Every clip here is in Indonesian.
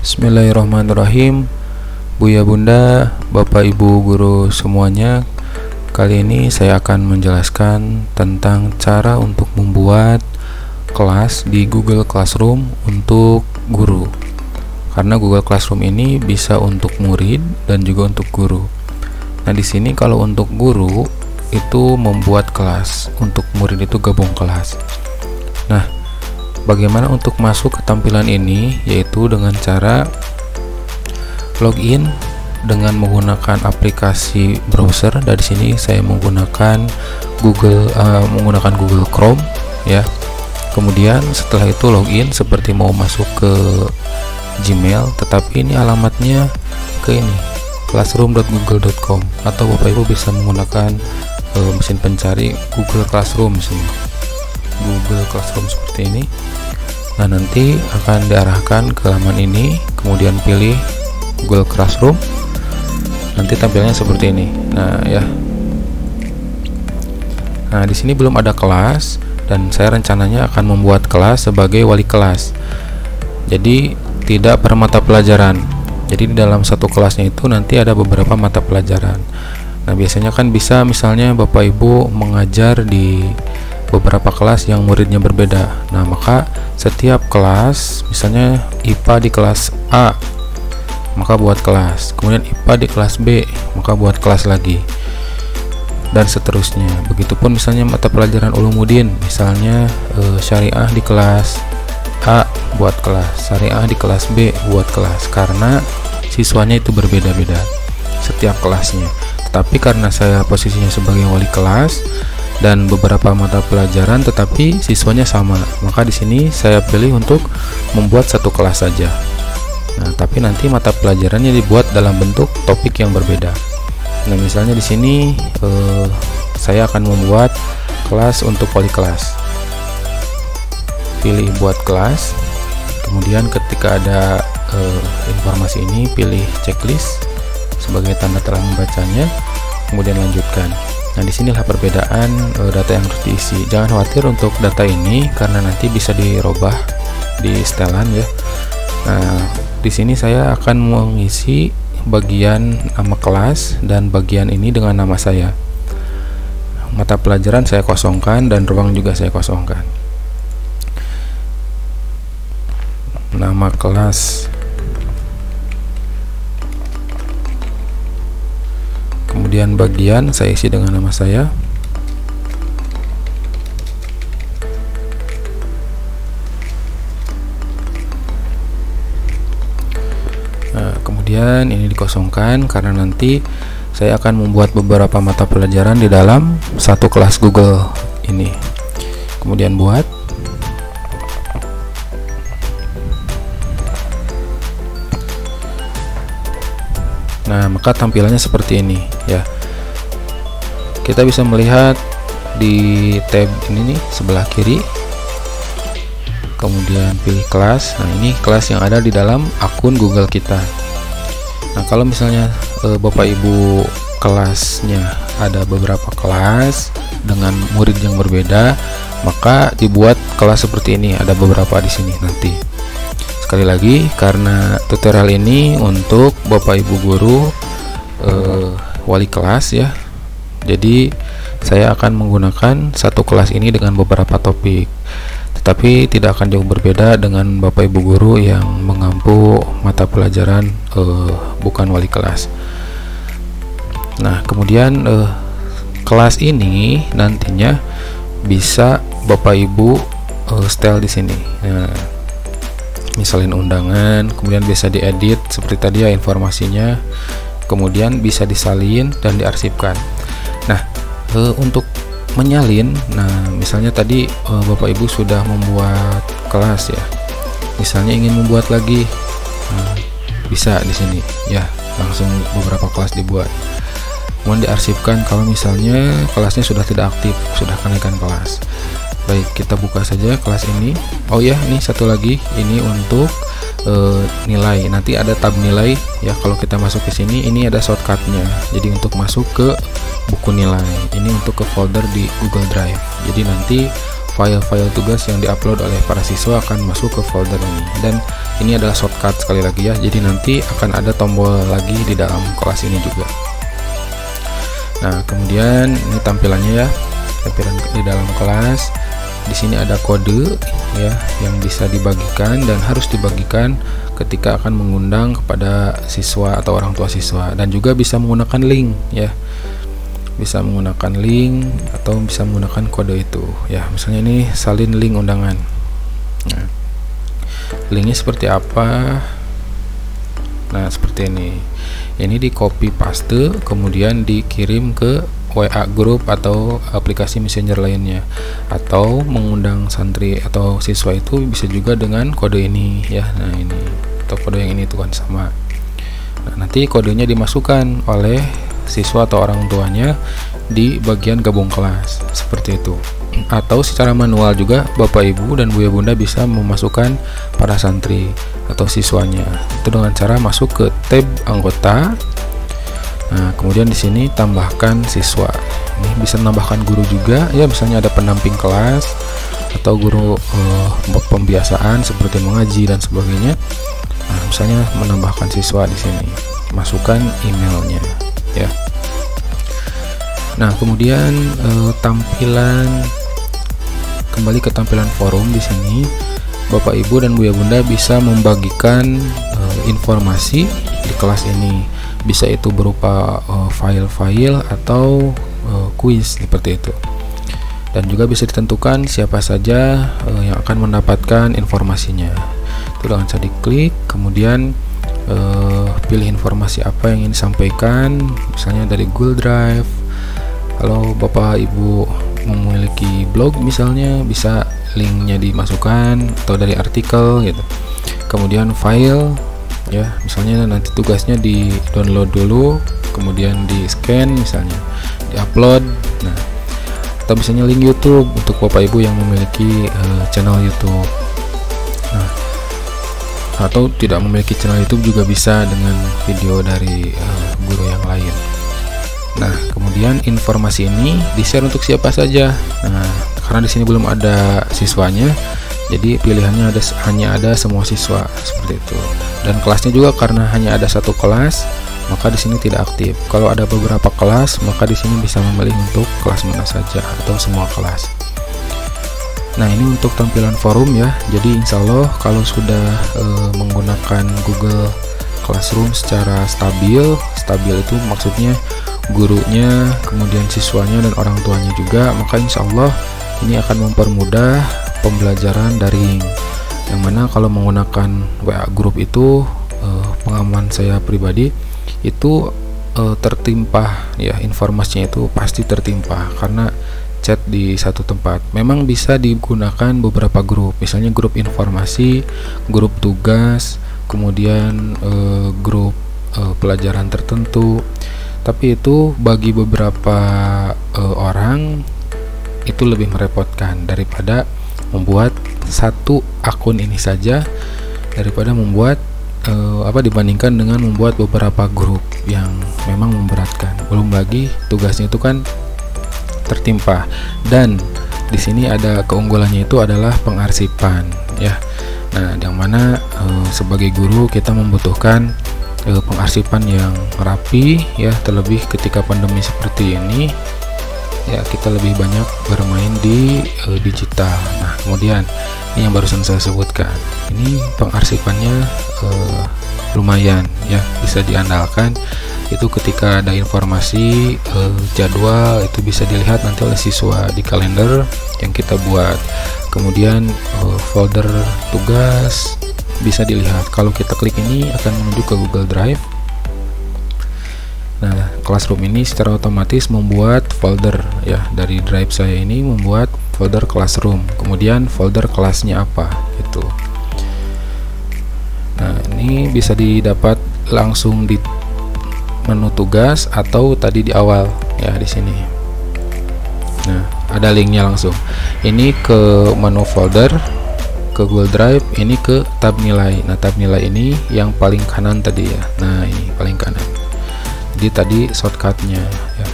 Bismillahirrahmanirrahim. Buya Bunda, Bapak Ibu guru semuanya, kali ini saya akan menjelaskan tentang cara untuk membuat kelas di Google Classroom untuk guru. Karena Google Classroom ini bisa untuk murid dan juga untuk guru. Nah, di sini kalau untuk guru itu membuat kelas, untuk murid itu gabung kelas. Nah, bagaimana untuk masuk ke tampilan ini, yaitu dengan cara login dengan menggunakan aplikasi browser. Dari sini saya menggunakan Google Chrome ya. Kemudian setelah itu login seperti mau masuk ke Gmail, tetapi ini alamatnya ke ini classroom.google.com, atau Bapak Ibu bisa menggunakan mesin pencari Google Classroom sini. Google Classroom seperti ini. Nah, nanti akan diarahkan ke halaman ini, kemudian pilih Google Classroom. Nanti tampilnya seperti ini. Nah, ya. Nah, di sini belum ada kelas dan saya rencananya akan membuat kelas sebagai wali kelas. Jadi tidak per mata pelajaran. Jadi di dalam satu kelasnya itu nanti ada beberapa mata pelajaran. Nah, biasanya kan bisa misalnya Bapak Ibu mengajar di beberapa kelas yang muridnya berbeda. Nah, maka setiap kelas, misalnya IPA di kelas A, maka buat kelas. Kemudian IPA di kelas B, maka buat kelas lagi. Dan seterusnya. Begitupun misalnya mata pelajaran Ulumuddin, misalnya syariah di kelas A buat kelas, syariah di kelas B buat kelas, karena siswanya itu berbeda-beda setiap kelasnya. Tetapi karena saya posisinya sebagai wali kelas dan beberapa mata pelajaran tetapi siswanya sama, maka di sini saya pilih untuk membuat satu kelas saja. Nah, tapi nanti mata pelajarannya dibuat dalam bentuk topik yang berbeda. Nah, misalnya di sini saya akan membuat kelas untuk wali kelas. Pilih buat kelas, kemudian ketika ada informasi ini pilih checklist sebagai tanda telah membacanya, kemudian lanjutkan. Nah, disinilah perbedaan data yang harus diisi. Jangan khawatir untuk data ini karena nanti bisa dirubah di setelan ya. Nah, di sini saya akan mengisi bagian nama kelas dan bagian ini dengan nama saya. Mata pelajaran saya kosongkan dan ruang juga saya kosongkan. Nama kelas. Kemudian bagian saya isi dengan nama saya. Nah, kemudian ini dikosongkan karena nanti saya akan membuat beberapa mata pelajaran di dalam satu kelas Google ini. Kemudian buat. Nah, maka tampilannya seperti ini ya. Kita bisa melihat di tab ini nih sebelah kiri. Kemudian pilih kelas. Nah, ini kelas yang ada di dalam akun Google kita. Nah, kalau misalnya Bapak Ibu kelasnya ada beberapa kelas dengan murid yang berbeda, maka dibuat kelas seperti ini. Ada beberapa di sini nanti. Sekali lagi, karena tutorial ini untuk Bapak Ibu guru wali kelas ya, jadi saya akan menggunakan satu kelas ini dengan beberapa topik, tetapi tidak akan jauh berbeda dengan Bapak Ibu guru yang mengampu mata pelajaran bukan wali kelas. Nah, kemudian kelas ini nantinya bisa Bapak Ibu setel di sini. Nah, misalin undangan, kemudian bisa diedit seperti tadi ya informasinya, kemudian bisa disalin dan diarsipkan. Nah, untuk menyalin, nah misalnya tadi Bapak Ibu sudah membuat kelas ya, misalnya ingin membuat lagi, nah, bisa di sini ya, langsung beberapa kelas dibuat, kemudian diarsipkan kalau misalnya kelasnya sudah tidak aktif, sudah kenaikan kelas. Baik, kita buka saja kelas ini. Oh ya, ini satu lagi, ini untuk nilai. Nanti ada tab nilai ya. Kalau kita masuk ke sini, ini ada shortcutnya. Jadi untuk masuk ke buku nilai, ini untuk ke folder di Google Drive. Jadi nanti file-file tugas yang diupload oleh para siswa akan masuk ke folder ini, dan ini adalah shortcut sekali lagi ya, jadi nanti akan ada tombol lagi di dalam kelas ini juga. Nah, kemudian ini tampilannya ya, tampilan di dalam kelas. Di sini ada kode ya yang bisa dibagikan dan harus dibagikan ketika akan mengundang kepada siswa atau orang tua siswa, dan juga bisa menggunakan link ya. Bisa menggunakan link atau bisa menggunakan kode itu ya. Misalnya ini salin link undangan. Nah, linknya seperti apa? Nah, seperti ini. Ini di copy paste kemudian dikirim ke WA group atau aplikasi messenger lainnya, atau mengundang santri atau siswa itu bisa juga dengan kode ini ya. Nah, ini atau kode yang ini itu kan sama. Nah, nanti kodenya dimasukkan oleh siswa atau orang tuanya di bagian gabung kelas seperti itu, atau secara manual juga Bapak Ibu dan Buya Bunda bisa memasukkan para santri atau siswanya itu dengan cara masuk ke tab anggota. Nah, kemudian di sini tambahkan siswa. Ini bisa menambahkan guru juga ya, misalnya ada pendamping kelas atau guru pembiasaan seperti mengaji dan sebagainya. Nah, misalnya menambahkan siswa di sini, masukkan emailnya ya. Nah, kemudian kembali ke tampilan forum. Di sini Bapak Ibu dan Buya Bunda bisa membagikan informasi di kelas ini, bisa itu berupa file-file atau kuis seperti itu, dan juga bisa ditentukan siapa saja yang akan mendapatkan informasinya. Itu dengan cara diklik, kemudian pilih informasi apa yang ingin disampaikan, misalnya dari Google Drive. Kalau Bapak Ibu memiliki blog misalnya, bisa linknya dimasukkan, atau dari artikel gitu. Kemudian file ya, misalnya nanti tugasnya di download dulu, kemudian di scan misalnya, di upload. Nah, atau misalnya link YouTube untuk Bapak Ibu yang memiliki channel YouTube. Nah, atau tidak memiliki channel YouTube juga bisa dengan video dari guru yang lain. Nah, kemudian informasi ini di-share untuk siapa saja. Nah, karena di sini belum ada siswanya, jadi pilihannya hanya ada semua siswa seperti itu. Dan kelasnya juga karena hanya ada satu kelas, maka di sini tidak aktif. Kalau ada beberapa kelas, maka di sini bisa memilih untuk kelas mana saja atau semua kelas. Nah, ini untuk tampilan forum ya. Jadi insya Allah kalau sudah menggunakan Google Classroom secara stabil itu maksudnya gurunya, kemudian siswanya dan orang tuanya juga, maka insya Allah ini akan mempermudah pembelajaran daring. Yang mana kalau menggunakan WA group itu pengalaman saya pribadi itu tertimpa ya, informasinya itu pasti tertimpa karena chat di satu tempat. Memang bisa digunakan beberapa grup, misalnya grup informasi, grup tugas, kemudian grup pelajaran tertentu. Tapi itu bagi beberapa orang itu lebih merepotkan daripada membuat satu akun ini saja, daripada membuat dibandingkan dengan membuat beberapa grup yang memang memberatkan. Belum lagi tugasnya itu kan tertimpa, dan di sini ada keunggulannya itu adalah pengarsipan ya. Nah, yang mana sebagai guru kita membutuhkan pengarsipan yang rapi ya, terlebih ketika pandemi seperti ini ya, kita lebih banyak bermain di digital. Nah, kemudian ini yang barusan saya sebutkan, ini pengarsipannya lumayan ya, bisa diandalkan. Itu ketika ada informasi jadwal itu bisa dilihat nanti oleh siswa di kalender yang kita buat. Kemudian folder tugas bisa dilihat. Kalau kita klik ini akan menuju ke Google Drive. Nah, Classroom ini secara otomatis membuat folder ya, dari drive saya ini membuat folder Classroom, kemudian folder kelasnya apa gitu. Nah, ini bisa didapat langsung di menu tugas atau tadi di awal ya, di sini. Nah, ada linknya langsung. Ini ke menu folder, ke Google Drive, ini ke tab nilai. Nah, tab nilai ini yang paling kanan tadi ya. Nah, ini paling kanan. Jadi tadi shortcutnya ya.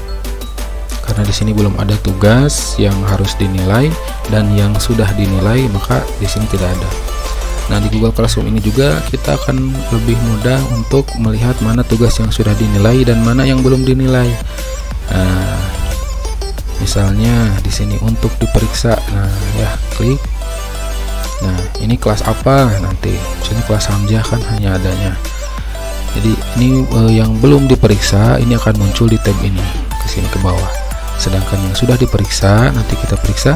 karena di sini belum ada tugas yang harus dinilai dan yang sudah dinilai, maka di sini tidak ada. Nah, di Google Classroom ini juga kita akan lebih mudah untuk melihat mana tugas yang sudah dinilai dan mana yang belum dinilai. Nah, misalnya di sini untuk diperiksa, nah ya klik. Nah, ini kelas apa nanti? Misalnya kelas Hamzah kan hanya adanya. Jadi ini yang belum diperiksa ini akan muncul di tab ini ke sini ke bawah. Sedangkan yang sudah diperiksa nanti kita periksa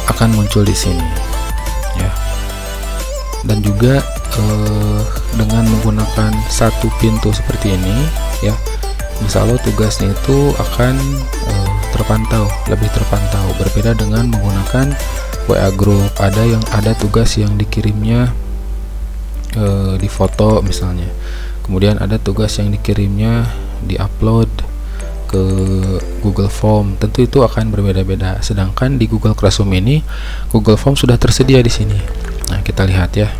akan muncul di sini. Ya. Dan juga dengan menggunakan satu pintu seperti ini ya, insya Allah tugasnya itu akan terpantau, lebih terpantau, berbeda dengan menggunakan WA group. Ada tugas yang dikirimnya di foto misalnya, kemudian ada tugas yang dikirimnya di upload ke Google Form, tentu itu akan berbeda-beda. Sedangkan di Google Classroom ini Google Form sudah tersedia di sini. Nah, kita lihat ya.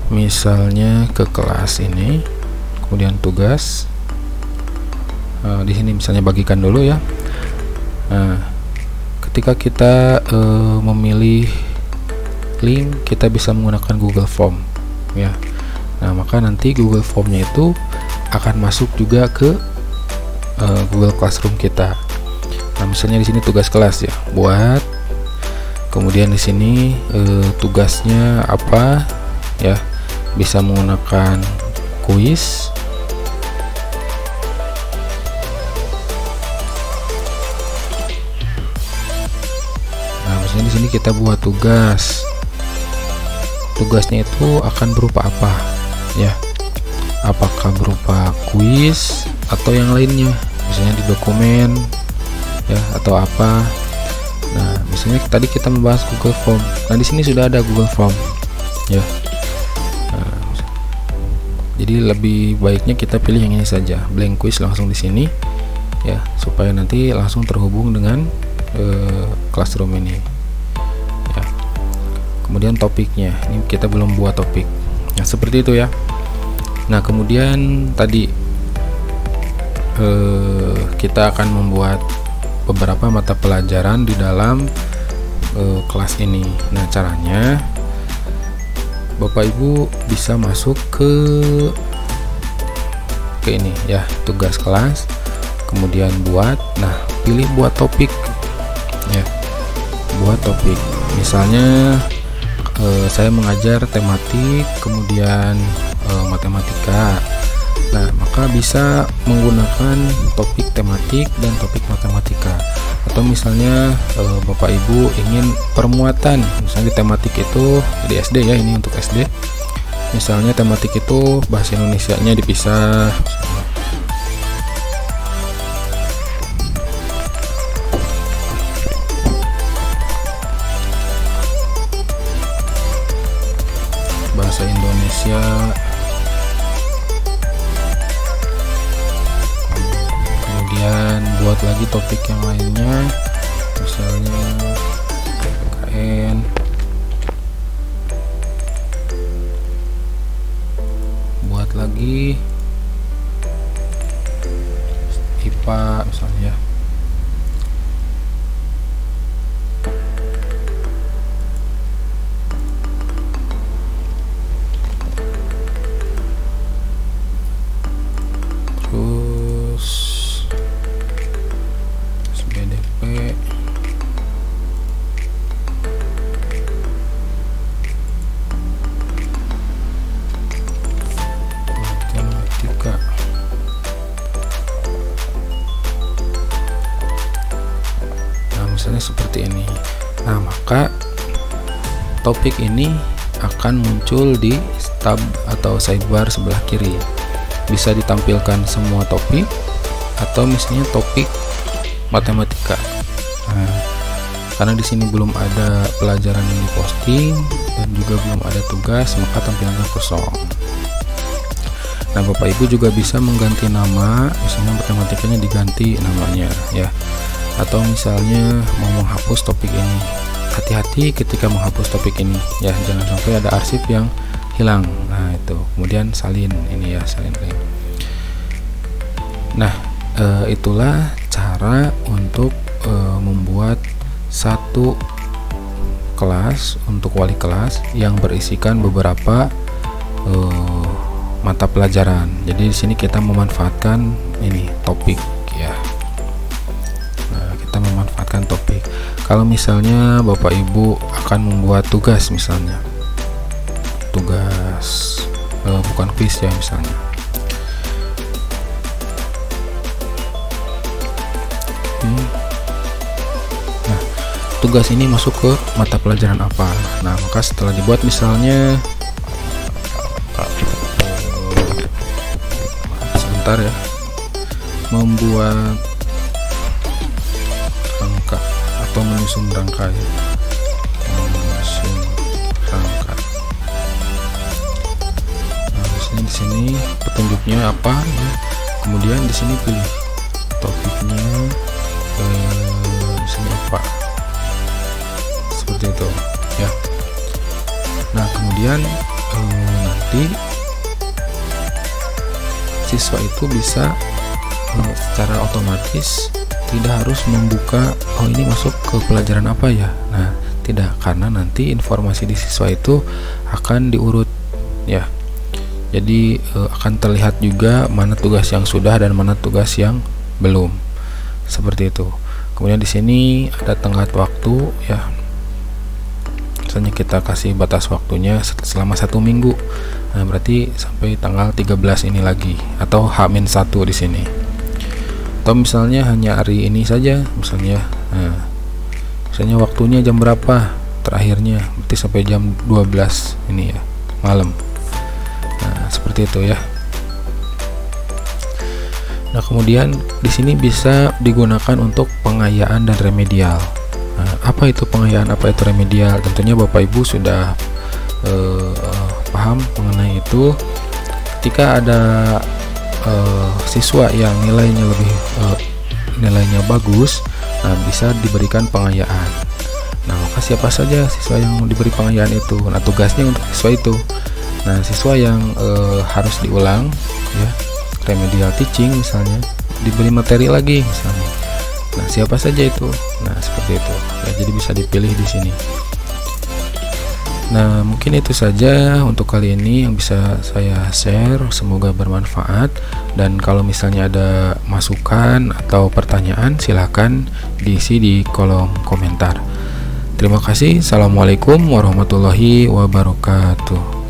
Misalnya ke kelas ini, kemudian tugas. Di sini misalnya bagikan dulu ya. Nah, ketika kita memilih link, kita bisa menggunakan Google Form ya. Nah, maka nanti Google Formnya itu akan masuk juga ke Google Classroom kita. Nah, misalnya di sini tugas kelas ya, buat. Kemudian di sini tugasnya apa ya, bisa menggunakan kuis. Nah, misalnya di sini kita buat tugas. Tugasnya itu akan berupa apa ya? Apakah berupa kuis atau yang lainnya? Misalnya di dokumen ya atau apa? Nah, misalnya tadi kita membahas Google Form. Nah, di sini sudah ada Google Form ya. Nah, jadi lebih baiknya kita pilih yang ini saja, blank quiz langsung di sini ya, supaya nanti langsung terhubung dengan Classroom ini ya. Kemudian topiknya, ini kita belum buat topik. Nah, seperti itu ya. Nah, kemudian tadi kita akan membuat beberapa mata pelajaran di dalam kelas ini. Nah, caranya Bapak Ibu bisa masuk ke ini ya, tugas kelas, kemudian buat. Nah, pilih buat topik ya, buat topik. Misalnya saya mengajar tematik, kemudian matematika. Nah, maka bisa menggunakan topik tematik dan topik matematika. Atau misalnya Bapak Ibu ingin permuatan, misalnya di tematik itu di SD ya, ini untuk SD. Misalnya tematik itu bahasa Indonesianya dipisah. Bahasa Indonesia buat lagi topik yang lainnya, misalnya PKN, buat lagi IPA misalnya. Misalnya seperti ini. Nah, maka topik ini akan muncul di tab atau sidebar sebelah kiri. Bisa ditampilkan semua topik atau misalnya topik matematika. Nah, karena di sini belum ada pelajaran yang diposting dan juga belum ada tugas, maka tampilannya kosong. Nah, Bapak Ibu juga bisa mengganti nama, misalnya matematikanya diganti namanya ya. Atau misalnya mau menghapus topik ini, hati-hati ketika menghapus topik ini ya, jangan sampai ada arsip yang hilang. Nah, itu kemudian salin ini ya, salin link. Nah, itulah cara untuk membuat satu kelas untuk wali kelas yang berisikan beberapa mata pelajaran. Jadi di sini kita memanfaatkan ini topik ya. Nah, kita memanfaatkan topik. Kalau misalnya Bapak Ibu akan membuat tugas, misalnya tugas bukan kuis ya misalnya. Nah, tugas ini masuk ke mata pelajaran apa? Nah, maka setelah dibuat misalnya sebentar ya, membuat rangka atau menyusun rangka ya. Menyusun rangka. Nah, di sini petunjuknya apa ya. Kemudian di sini pilih topiknya, di sini apa. Seperti itu ya. Nah, kemudian nanti siswa itu bisa secara otomatis tidak harus membuka ini masuk ke pelajaran apa ya. Nah, tidak, karena nanti informasi di siswa itu akan diurut ya. Jadi akan terlihat juga mana tugas yang sudah dan mana tugas yang belum. Seperti itu. Kemudian di sini ada tenggat waktu ya. Misalnya kita kasih batas waktunya selama 1 minggu. Nah, berarti sampai tanggal 13 ini lagi, atau H-1 di sini. Atau misalnya hanya hari ini saja, misalnya. Nah, misalnya waktunya jam berapa terakhirnya, berarti sampai jam 12 ini ya, malam. Nah, seperti itu ya. Nah, kemudian di sini bisa digunakan untuk pengayaan dan remedial. Nah, apa itu pengayaan, apa itu remedial? Tentunya Bapak Ibu sudah paham mengenai itu. Ketika ada siswa yang nilainya nilainya bagus, nah bisa diberikan pengayaan. Nah, maka siapa saja siswa yang diberi pengayaan itu? Nah, tugasnya untuk siswa itu. Nah, siswa yang harus diulang ya, remedial teaching misalnya, diberi materi lagi misalnya. Nah, siapa saja itu? Nah, seperti itu ya, jadi bisa dipilih di sini. Nah, mungkin itu saja untuk kali ini yang bisa saya share, semoga bermanfaat. Dan kalau misalnya ada masukan atau pertanyaan, silahkan diisi di kolom komentar. Terima kasih. Assalamualaikum warahmatullahi wabarakatuh.